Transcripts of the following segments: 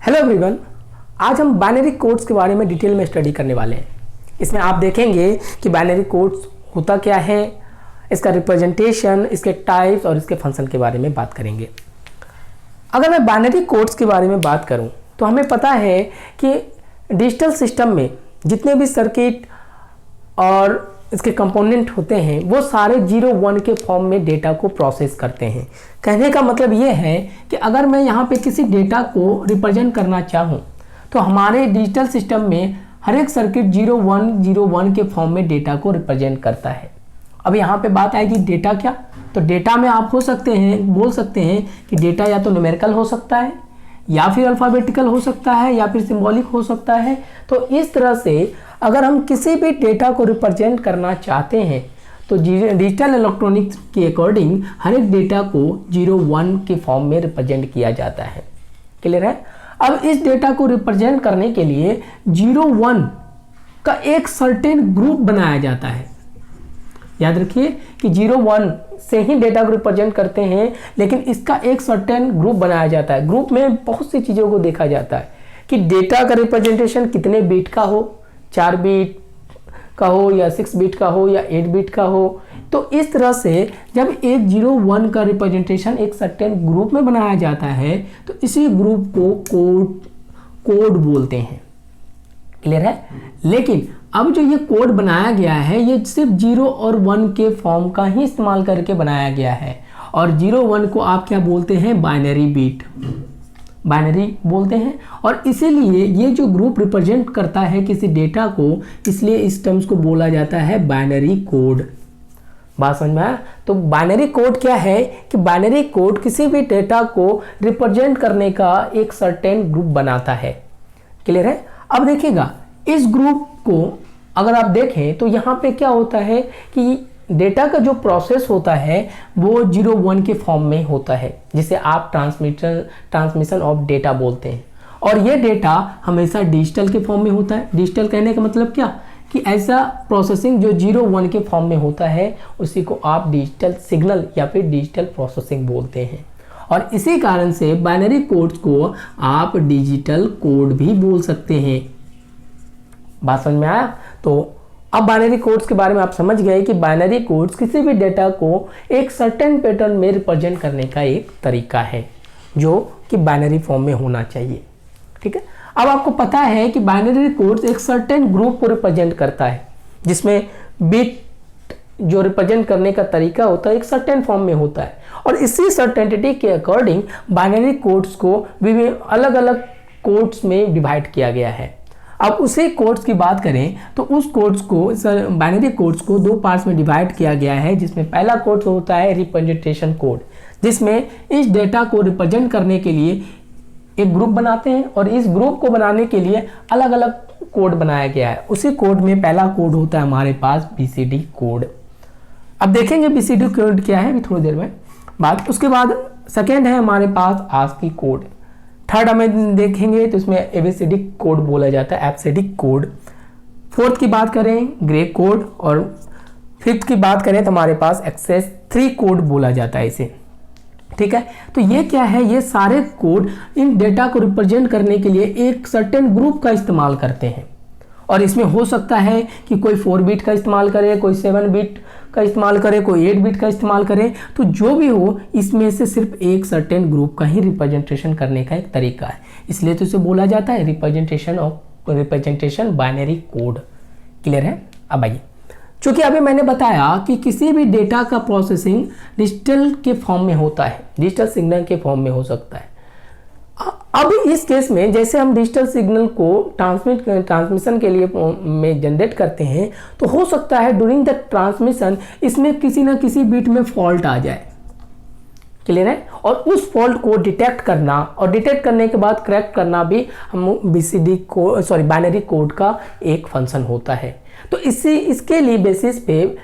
Hello everyone, आज हम binary codes के बारे में डिटेल में स्टडी करने वाले हैं। इसमें आप देखेंगे कि बाइनरी कोड्स होता क्या है, इसका रिप्रेजेंटेशन, इसके टाइप्स और इसके फंक्शन के बारे में बात करेंगे। अगर मैं बाइनरी कोड्स के बारे में बात करूं तो हमें पता है कि डिजिटल सिस्टम में जितने भी सर्किट और इसके कंपोनेंट होते हैं वो सारे 0-1 के फॉर्म में डेटा को प्रोसेस करते हैं। कहने का मतलब ये है कि अगर मैं यहाँ पे किसी डेटा को रिप्रेजेंट करना चाहूँ तो हमारे डिजिटल सिस्टम में हर एक सर्किट 0-1 के फॉर्म में डेटा को रिप्रेजेंट करता है। अब यहाँ पे बात आएगी डेटा क्या, तो डेटा में आप बोल सकते हैं कि डेटा या तो न्यूमेरिकल हो सकता है या फिर अल्फ़ाबेटिकल हो सकता है या फिर सिंबॉलिक हो सकता है। तो इस तरह से अगर हम किसी भी डेटा को रिप्रेजेंट करना चाहते हैं तो डिजिटल इलेक्ट्रॉनिक्स के अकॉर्डिंग हर एक डेटा को 0-1 के फॉर्म में रिप्रेजेंट किया जाता है। क्लियर है। अब इस डेटा को रिप्रेजेंट करने के लिए 0-1 का एक सर्टेन ग्रुप बनाया जाता है। याद रखिए कि 0-1 से ही डेटा को रिप्रेजेंट करते हैं, लेकिन इसका एक सर्टेन ग्रुप बनाया जाता है। ग्रुप में बहुत सी चीज़ों को देखा जाता है कि डेटा का रिप्रेजेंटेशन कितने बीट का हो, 4 बीट का हो या 6 बीट का हो या 8 बीट का हो। तो इस तरह से जब एक 0-1 का रिप्रेजेंटेशन एक सर्टेन ग्रुप में बनाया जाता है तो इसी ग्रुप को कोड बोलते हैं। क्लियर है। लेकिन अब जो ये कोड बनाया गया है ये सिर्फ 0 और 1 के फॉर्म का ही इस्तेमाल करके बनाया गया है, और 0-1 को आप क्या बोलते हैं, बाइनरी बीट, बाइनरी बोलते हैं। और इसीलिए ये जो ग्रुप रिप्रेजेंट करता है किसी डेटा को, इसलिए इस टर्म्स को बोला जाता है बाइनरी कोड। बात समझ में आया। तो बाइनरी कोड क्या है कि बाइनरी कोड किसी भी डेटा को रिप्रेजेंट करने का एक सर्टेन ग्रुप बनाता है। क्लियर है। अब देखिएगा इस ग्रुप को अगर आप देखें तो यहाँ पे क्या होता है कि डेटा का जो प्रोसेस होता है वो 0-1 के फॉर्म में होता है, जिसे आप ट्रांसमिशन ऑफ डेटा बोलते हैं। और ये डेटा हमेशा डिजिटल के फॉर्म में होता है। डिजिटल कहने का मतलब क्या कि ऐसा प्रोसेसिंग जो 0-1 के फॉर्म में होता है उसी को आप डिजिटल सिग्नल या फिर डिजिटल प्रोसेसिंग बोलते हैं। और इसी कारण से बाइनरी कोड्स को आप डिजिटल कोड भी बोल सकते हैं। बात समझ में आया। तो अब बाइनरी कोड्स के बारे में आप समझ गए कि बाइनरी कोड्स किसी भी डेटा को एक सर्टेन पैटर्न में रिप्रेजेंट करने का एक तरीका है जो कि बाइनरी फॉर्म में होना चाहिए। ठीक है। अब आपको पता है कि बाइनरी कोड्स एक सर्टेन ग्रुप को रिप्रेजेंट करता है, जिसमें बिट जो रिप्रेजेंट करने का तरीका होता है एक सर्टेन फॉर्म में होता है। और इसी सर्टेनिटी के अकॉर्डिंग बाइनरी कोड्स को विभिन्न अलग अलग कोड्स में डिवाइड किया गया है। अब उसी कोड्स की बात करें तो उस कोड्स को बाइनरी कोड्स को 2 पार्ट्स में डिवाइड किया गया है, जिसमें पहला कोड होता है रिप्रेजेंटेशन कोड, जिसमें इस डेटा को रिप्रेजेंट करने के लिए एक ग्रुप बनाते हैं और इस ग्रुप को बनाने के लिए अलग अलग कोड बनाया गया है। उसी कोड में पहला कोड होता है हमारे पास BCD कोड। अब देखेंगे BCD कोड क्या है अभी थोड़ी देर में बाद। उसके बाद सेकेंड है हमारे पास ASCII कोड। थर्ड हमें देखेंगे तो इसमें ABCD कोड बोला जाता है, ABCD कोड। फोर्थ की बात करें ग्रे कोड, और फिफ्थ की बात करें तो हमारे पास एक्सेस 3 कोड बोला जाता है इसे। ठीक है। तो ये क्या है, ये सारे कोड इन डेटा को रिप्रेजेंट करने के लिए एक सर्टेन ग्रुप का इस्तेमाल करते हैं। और इसमें हो सकता है कि कोई 4 बीट का इस्तेमाल करे, कोई 7 बीट का इस्तेमाल करे, कोई 8 बीट का इस्तेमाल करे। तो जो भी हो इसमें से सिर्फ एक सर्टेन ग्रुप का ही रिप्रेजेंटेशन करने का एक तरीका है, इसलिए तो इसे बोला जाता है रिप्रेजेंटेशन बाइनरी कोड। क्लियर है। अब आइए, चूंकि अभी मैंने बताया कि किसी भी डेटा का प्रोसेसिंग डिजिटल के फॉर्म में होता है, डिजिटल सिग्नल के फॉर्म में हो सकता है। अब इस केस में जैसे हम डिजिटल सिग्नल को ट्रांसमिशन के लिए में जनरेट करते हैं तो हो सकता है ड्यूरिंग द ट्रांसमिशन इसमें किसी ना किसी बीट में फॉल्ट आ जाए। क्लियर है। और उस फॉल्ट को डिटेक्ट करना और डिटेक्ट करने के बाद करेक्ट करना भी हम बाइनरी कोड का एक फंक्शन होता है। तो इसके लिए बेसिस पे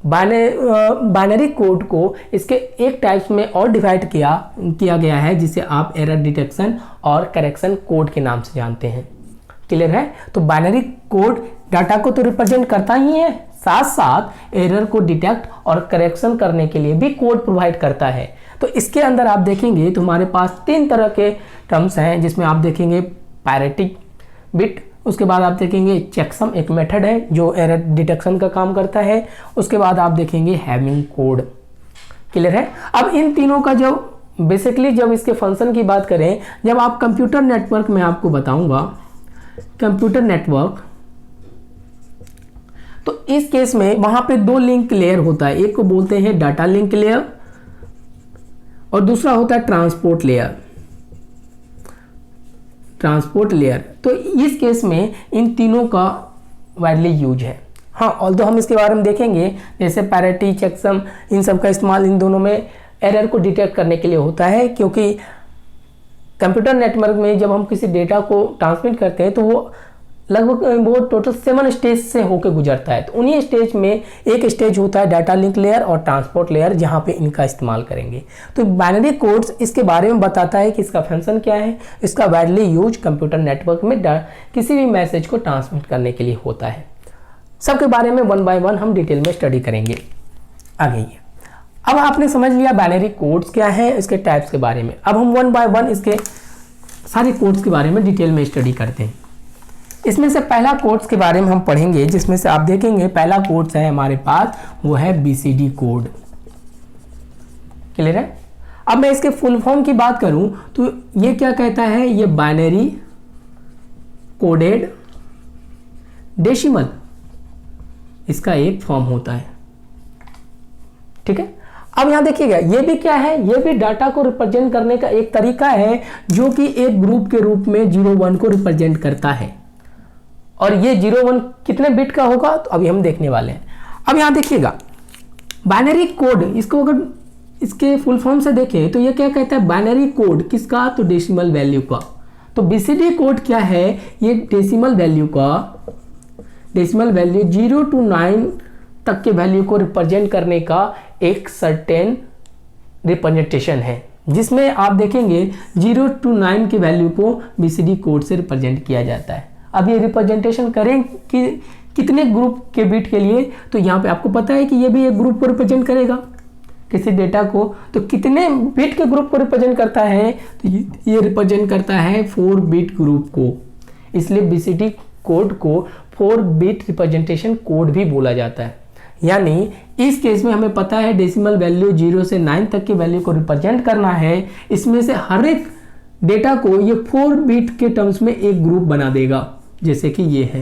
बाइनरी कोड को इसके एक टाइप्स में और डिवाइड किया गया है, जिसे आप एरर डिटेक्शन और करेक्शन कोड के नाम से जानते हैं। क्लियर है। तो बाइनरी कोड डाटा को तो रिप्रेजेंट करता ही है, साथ साथ एरर को डिटेक्ट और करेक्शन करने के लिए भी कोड प्रोवाइड करता है। तो इसके अंदर आप देखेंगे तो हमारे पास 3 तरह के टर्म्स हैं, जिसमें आप देखेंगे पैरेटी बिट, उसके बाद आप देखेंगे चेकसम एक मेथड है जो एरर डिटेक्शन का काम करता है, उसके बाद आप देखेंगे हैमिंग कोड। क्लियर है। अब इन तीनों का जो बेसिकली जब इसके फंक्शन की बात करें, जब आप कंप्यूटर नेटवर्क में आपको बताऊंगा कंप्यूटर नेटवर्क, तो इस केस में वहां पे 2 लिंक लेयर होता है, एक को बोलते हैं डाटा लिंक लेयर और दूसरा होता है ट्रांसपोर्ट लेयर। ट्रांसपोर्ट लेयर, तो इस केस में इन तीनों का वाइडली यूज है। हाँ, ऑल्दो हम इसके बारे में देखेंगे, जैसे पैरिटी, चेकसम, इन सब का इस्तेमाल इन दोनों में एरर को डिटेक्ट करने के लिए होता है, क्योंकि कंप्यूटर नेटवर्क में जब हम किसी डेटा को ट्रांसमिट करते हैं तो वो लगभग वो टोटल 7 स्टेज से होकर गुजरता है। तो उन्हीं स्टेज में एक स्टेज होता है डाटा लिंक लेयर और ट्रांसपोर्ट लेयर, जहाँ पे इनका इस्तेमाल करेंगे। तो बाइनरी कोड्स इसके बारे में बताता है कि इसका फंक्शन क्या है, इसका वाइडली यूज कंप्यूटर नेटवर्क में किसी भी मैसेज को ट्रांसमिट करने के लिए होता है। सबके बारे में 1 बाय 1 हम डिटेल में स्टडी करेंगे। आगे ये अब आपने समझ लिया बाइनरी कोड्स क्या है, इसके टाइप्स के बारे में। अब हम 1 बाय 1 इसके सारे कोड्स के बारे में डिटेल में स्टडी करते हैं। इसमें से पहला कोड्स के बारे में हम पढ़ेंगे, जिसमें से आप देखेंगे पहला कोड्स है हमारे पास, वो है BCD कोड। क्लियर है। अब मैं इसके फुल फॉर्म की बात करूं तो ये क्या कहता है, ये बाइनरी कोडेड डेसिमल इसका एक फॉर्म होता है। ठीक है। अब यहां देखिएगा, ये भी क्या है, ये भी डाटा को रिप्रेजेंट करने का एक तरीका है, जो कि एक ग्रुप के रूप में 0-1 को रिप्रेजेंट करता है। और ये 0-1 कितने बिट का होगा, तो अभी हम देखने वाले हैं। अब यहां देखिएगा बाइनरी कोड, इसको अगर इसके फुल फॉर्म से देखें तो ये क्या कहता है, बाइनरी कोड किसका, तो डेसिमल वैल्यू का। तो BCD कोड क्या है, ये डेसिमल वैल्यू का, डेसिमल वैल्यू 0 to 9 तक के वैल्यू को रिप्रेजेंट करने का एक सर्टेन रिप्रेजेंटेशन है, जिसमें आप देखेंगे 0 to 9 के वैल्यू को BCD कोड से रिप्रेजेंट किया जाता है। अब ये रिप्रेजेंटेशन करें कि कितने ग्रुप के बिट के लिए, तो यहाँ पे आपको पता है कि ये भी एक ग्रुप को रिप्रेजेंट करेगा किसी डेटा को, तो कितने बिट के ग्रुप को रिप्रेजेंट करता है, तो ये रिप्रेजेंट करता है 4 बिट ग्रुप को। इसलिए BCD कोड को 4 बिट रिप्रेजेंटेशन कोड भी बोला जाता है। यानी इस केस में हमें पता है डेसिमल वैल्यू 0 से 9 तक की वैल्यू को रिप्रेजेंट करना है, इसमें से हर एक डेटा को ये 4 बिट के टर्म्स में एक ग्रुप बना देगा, जैसे कि ये है।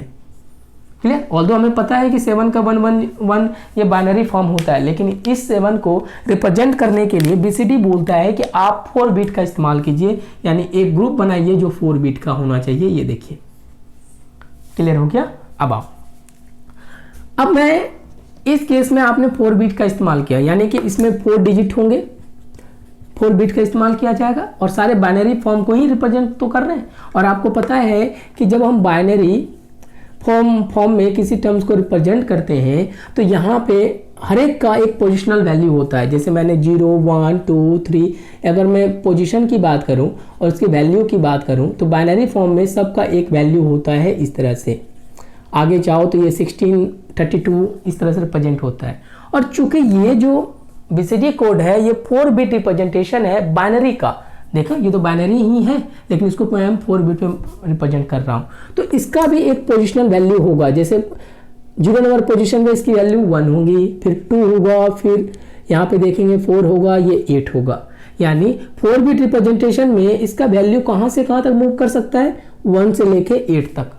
क्लियर। ऑल्दो हमें पता है कि 7 का 111 ये बाइनरी फॉर्म होता है, लेकिन इस 7 को रिप्रेजेंट करने के लिए BCD बोलता है कि आप 4 बिट का इस्तेमाल कीजिए, यानी एक ग्रुप बनाइए जो 4 बिट का होना चाहिए। ये देखिए, क्लियर हो गया। अब मैं इस केस में आपने 4 बिट का इस्तेमाल किया, यानी कि इसमें 4 डिजिट होंगे, 4 बिट का इस्तेमाल किया जाएगा और सारे बाइनरी फॉर्म को ही रिप्रेजेंट तो कर रहे हैं। और आपको पता है कि जब हम बाइनरी फॉर्म में किसी टर्म्स को रिप्रेजेंट करते हैं तो यहाँ पे हर एक का एक पोजिशनल वैल्यू होता है। जैसे मैंने 0, 1, 2, 3, अगर मैं पोजीशन की बात करूँ और उसकी वैल्यू की बात करूँ तो बाइनरी फॉर्म में सबका एक वैल्यू होता है इस तरह से। आगे जाओ तो ये 16, 32 इस तरह से रिप्रेजेंट होता है। और चूंकि ये जो BCD कोड है ये 4 बिट रिप्रेजेंटेशन है बाइनरी का, देखो ये तो बाइनरी ही है, लेकिन इसको मैं 4 बिट में रिप्रेजेंट कर रहा हूँ, तो इसका भी एक पोजिशनल वैल्यू होगा। जैसे 0 नंबर पोजीशन में इसकी वैल्यू 1 होगी, फिर 2 होगा, फिर यहाँ पे देखेंगे 4 होगा, ये 8 होगा। यानी 4 बिट रिप्रेजेंटेशन में इसका वैल्यू कहाँ से कहाँ तक मूव कर सकता है, 1 से लेके 8 तक।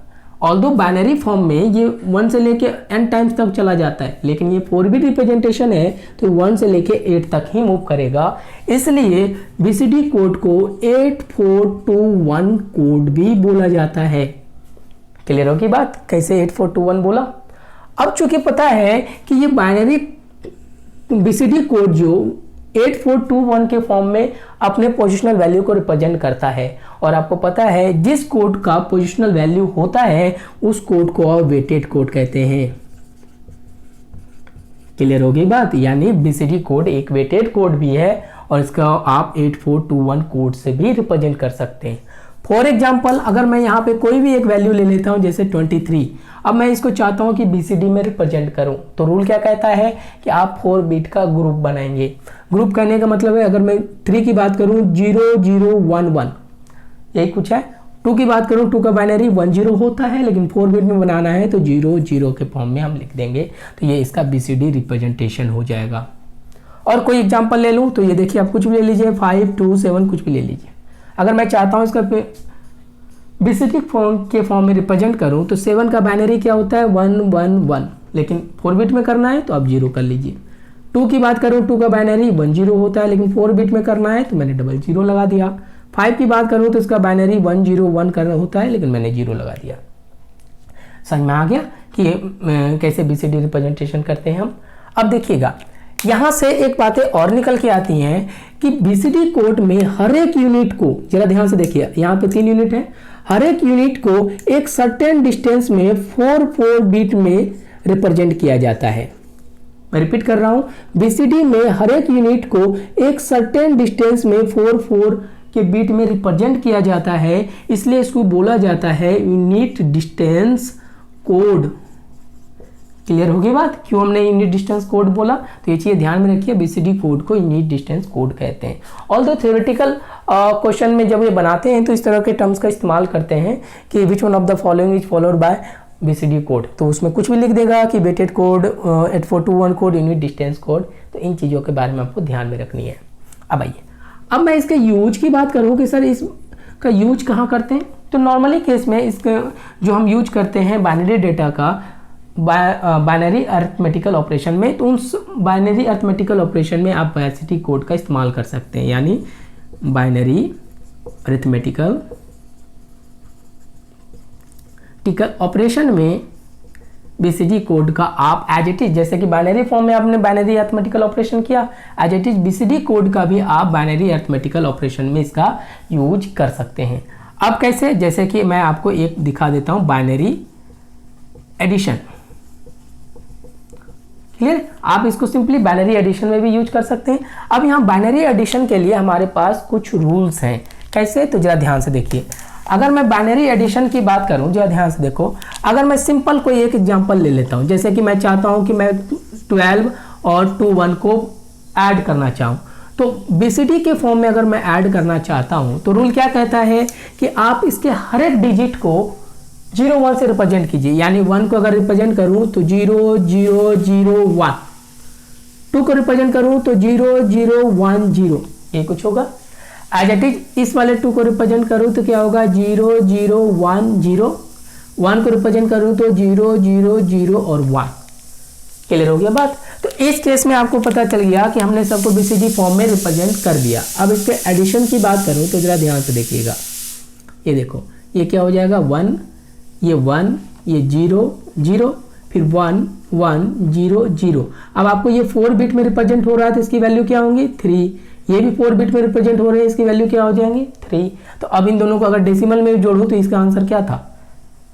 ऑल्दो बाइनरी फॉर्म में ये 1 से लेके n टाइम्स तक चला जाता है, लेकिन ये 4 बिट रिप्रेजेंटेशन है तो 1 से लेके 8 तक ही मूव करेगा। इसलिए BCD कोड को 8421 कोड भी बोला जाता है। क्लियर हो की बात, कैसे 8421 बोला। अब चूंकि पता है कि ये बाइनरी BCD कोड जो 8421 के फॉर्म में अपने पोजिशनल वैल्यू को रिप्रेजेंट करता है, और आपको पता है जिस कोड का पोजिशनल वैल्यू होता है उस कोड को वेटेड कोड कहते हैं। क्लियर हो गई बात। यानी BCD कोड एक वेटेड कोड भी है और इसका आप 8421 कोड से भी रिप्रेजेंट कर सकते हैं। फॉर एग्जाम्पल अगर मैं यहाँ पे कोई भी एक वैल्यू ले लेता हूँ जैसे 23, अब मैं इसको चाहता हूँ कि BCD में रिप्रेजेंट करूँ, तो रूल क्या कहता है कि आप 4 बिट का ग्रुप बनाएंगे। ग्रुप करने का मतलब है अगर मैं 3 की बात करूँ 0 0 1 1, यही कुछ है। 2 की बात करूँ 2 का बाइनरी 1 0 होता है, लेकिन 4 बिट में बनाना है तो 0 0 के फॉर्म में हम लिख देंगे, तो ये इसका BCD रिप्रेजेंटेशन हो जाएगा। और कोई एग्जाम्पल ले लूँ तो ये देखिए, आप कुछ भी ले लीजिए, 5 2 7 कुछ भी ले लीजिए। अगर मैं चाहता हूँ इसका BCD फॉर्म के फॉर्म में रिप्रेजेंट करूँ तो 7 का बाइनरी क्या होता है 1 1 1, लेकिन 4 बिट में करना है तो आप 0 कर लीजिए। 2 की बात करूँ 2 का बाइनरी 1 0 होता है, लेकिन 4 बिट में करना है तो मैंने डबल 0 लगा दिया। 5 की बात करूँ तो इसका बाइनरी 1 0 1 करना होता है, लेकिन मैंने 0 लगा दिया। समझ में आ गया कि कैसे BCD रिप्रेजेंटेशन करते हैं हम। अब देखिएगा यहाँ से एक बातें और निकल के आती हैं कि BCD कोड में हर एक यूनिट को, जरा ध्यान से देखिए, यहाँ पे 3 यूनिट है, हर एक यूनिट को एक सर्टेन डिस्टेंस में 4 बिट में रिप्रेजेंट किया जाता है। मैं रिपीट कर रहा हूँ, BCD में हर एक यूनिट को एक सर्टेन डिस्टेंस में 4 के बिट में रिप्रेजेंट किया जाता है, इसलिए इसको बोला जाता है यूनिट डिस्टेंस कोड। क्लियर होगी बात, क्यों हमने यूनिट डिस्टेंस कोड बोला? तो ये चीज़ ध्यान में रखिए, BCD कोड को यूनिट डिस्टेंस कोड कहते हैं। ऑल्दो थ्योरेटिकल क्वेश्चन में जब ये बनाते हैं तो इस तरह के टर्म्स का इस्तेमाल करते हैं कि which one of the following is followed by BCD code, तो उसमें कुछ भी लिख देगा कि weighted code, 8421 code, unit distance code. तो इन चीज़ों के बारे में आपको ध्यान में रखनी है। अब आइए, अब मैं इसके यूज की बात करूँ कि सर इसका यूज कहाँ करते हैं, तो नॉर्मली केस में इसके जो हम यूज करते हैं बाइनरी डेटा का बाइनरी अरिथमेटिकल ऑपरेशन में, तो उस बाइनरी अरिथमेटिकल ऑपरेशन में आप BCD कोड का इस्तेमाल कर सकते हैं, यानी बाइनरी अरिथमेटिकल ऑपरेशन में BCD कोड का आप एज इट इज, जैसे कि बाइनरी फॉर्म में आपने बाइनरी अरिथमेटिकल ऑपरेशन किया, as it is BCD code का भी आप बाइनरी अरिथमेटिकल ऑपरेशन में इसका यूज कर सकते हैं। अब कैसे, जैसे कि मैं आपको एक दिखा देता हूं, बाइनरी एडिशन। क्लियर, आप इसको सिंपली बाइनरी एडिशन में भी यूज कर सकते हैं। अब यहाँ बाइनरी एडिशन के लिए हमारे पास कुछ रूल्स हैं, कैसे, तो जरा ध्यान से देखिए। अगर मैं बाइनरी एडिशन की बात करूं, जरा ध्यान से देखो, अगर मैं सिंपल कोई एक एग्जांपल ले लेता हूं, जैसे कि मैं चाहता हूं कि मैं 12 और 21 को ऐड करना चाहूं, तो BCD के फॉर्म में अगर मैं ऐड करना चाहता हूं तो रूल क्या कहता है कि आप इसके हर एक डिजिट को 0 1 से रिप्रेजेंट कीजिए, यानी 1 को अगर रिप्रेजेंट करूं तो 0 0 0 1, 2 को रिप्रेजेंट करूं तो 0 0 1 0, ये कुछ होगा। एज इट इज इस वाले 2 को रिप्रेजेंट करूं तो क्या होगा 0 0 1 0, 1 को रिप्रेजेंट करूं तो 0 0 0 और 1। क्लियर हो गया बात? तो इस केस में आपको पता चल गया कि हमने सबको BCD फॉर्म में रिप्रेजेंट कर दिया। अब इसके एडिशन की बात करूं तो जरा ध्यान से देखिएगा, ये देखो, ये क्या हो जाएगा 1, ये 1, ये 0 0, फिर 1 1 0 0। अब आपको ये 4 बिट में रिप्रेजेंट हो रहा है तो इसकी वैल्यू क्या होंगी 3, ये भी 4 बिट में रिप्रेजेंट हो रहे हैं, इसकी वैल्यू क्या हो जाएंगी 3। तो अब इन दोनों को अगर डेसिमल में जोड़ूं तो इसका आंसर क्या था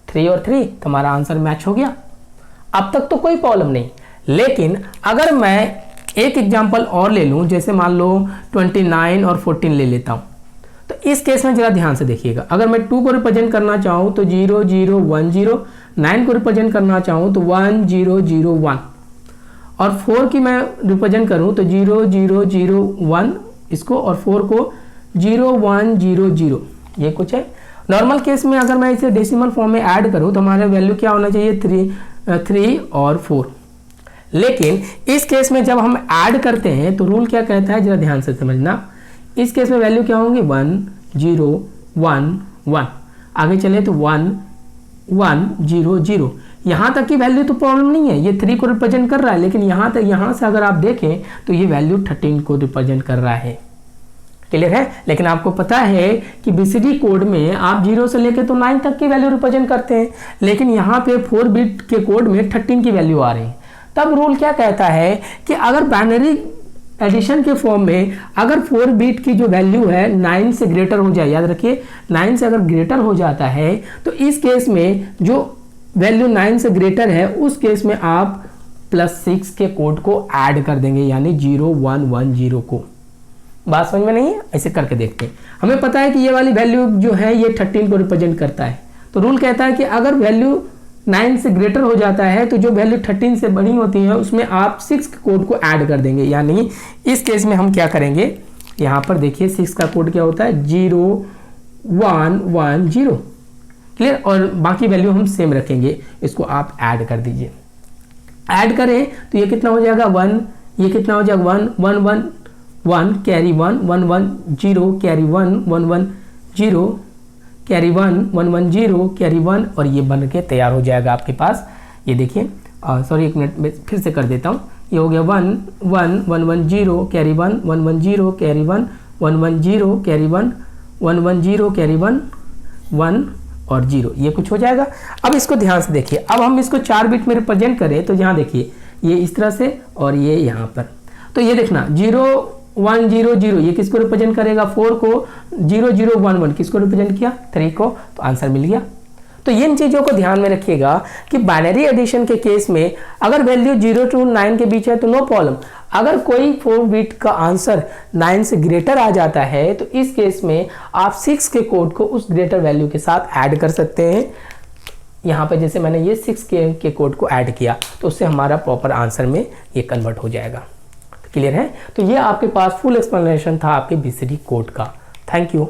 3 और 3, तो हमारा आंसर मैच हो गया। अब तक तो कोई प्रॉब्लम नहीं, लेकिन अगर मैं एक एग्जांपल और ले लूं, जैसे मान लो 29 और 14 ले लेता हूं, तो इस केस में जरा ध्यान से देखिएगा। अगर मैं 2 को रिप्रेजेंट करना चाहूं तो 0 0 1 0, 9 को रिप्रेजेंट करना चाहूं तो 1 0 0 1, और 4 की मैं रिप्रेजेंट करूं तो 0 0 0 1 इसको, और 4 को 0 1 0 0, ये कुछ है। नॉर्मल केस में अगर मैं इसे डेसिमल फॉर्म में ऐड करूं तो हमारे वैल्यू क्या होना चाहिए 3 और 4। लेकिन इस केस में जब हम ऐड करते हैं तो रूल क्या कहता है, जरा ध्यान से समझना। इस केस में वैल्यू क्या होंगी 1 0 1 1, आगे चले तो 1 1 0 0। यहाँ तक की वैल्यू तो प्रॉब्लम नहीं है, ये 3 को रिप्रेजेंट कर रहा है, लेकिन यहाँ से अगर आप देखें तो ये वैल्यू 13 को रिप्रेजेंट कर रहा है। क्लियर है? लेकिन आपको पता है कि BCD कोड में आप 0 से लेकर तो 9 तक की वैल्यू रिप्रेजेंट करते हैं, लेकिन यहाँ पे 4 बिट के कोड में 13 की वैल्यू आ रही है। तब रूल क्या कहता है कि अगर बाइनरी एडिशन के फॉर्म में अगर 4 बिट की जो वैल्यू है 9 से ग्रेटर हो जाए, याद रखिए 9 से अगर ग्रेटर हो जाता है तो इस केस में जो वैल्यू 9 से ग्रेटर है उस केस में आप +6 के कोड को ऐड कर देंगे, यानी 0 1 1 0 को। बात समझ में नहीं है, ऐसे करके देखते हैं। हमें पता है कि ये वाली वैल्यू जो है ये 13 को रिप्रेजेंट करता है, तो रूल कहता है कि अगर वैल्यू 9 से ग्रेटर हो जाता है तो जो वैल्यू 13 से बड़ी होती है उसमें आप 6 के कोड को ऐड कर देंगे। यानी इस केस में हम क्या करेंगे, यहाँ पर देखिए 6 का कोड क्या होता है 0 1 1 0, क्लियर। और बाकी वैल्यू हम सेम रखेंगे, इसको आप ऐड कर दीजिए। ऐड करें तो ये कितना हो जाएगा 1, ये कितना हो जाएगा 1 1 1 1 कैरी 1 1 1 0 कैरी 1 1 1 0 कैरी 1 1 1 0 कैरी 1, और ये बन के तैयार हो जाएगा आपके पास। ये देखिए, सॉरी एक मिनट में फिर से कर देता हूँ। ये हो गया 1 1 1 1 0 कैरी 1 1 1 0 कैरी 1 1 1 0 कैरी 1 1 1 0 कैरी 1 1 और 0, ये कुछ हो जाएगा। अब इसको ध्यान से देखिए, अब हम इसको 4 बिट में रिप्रेजेंट करें तो यहाँ देखिए ये इस तरह से और ये यहाँ पर, तो ये देखना 0 1 0 0 ये किसको रिप्रेजेंट करेगा 4 को, 0 0 1 1 किसको रिप्रेजेंट किया 3 को, तो आंसर मिल गया। तो इन चीज़ों को ध्यान में रखिएगा कि बाइनरी एडिशन के केस में अगर वैल्यू 0 to 9 के बीच है तो नो प्रॉब्लम। अगर कोई 4 बिट का आंसर 9 से ग्रेटर आ जाता है तो इस केस में आप 6 के कोड को उस ग्रेटर वैल्यू के साथ ऐड कर सकते हैं। यहाँ पर जैसे मैंने ये 6 के कोड को ऐड किया तो उससे हमारा प्रॉपर आंसर में ये कन्वर्ट हो जाएगा। क्लियर है? तो ये आपके पास फुल एक्सप्लेनेशन था आपके BCD कोड का। Thank you.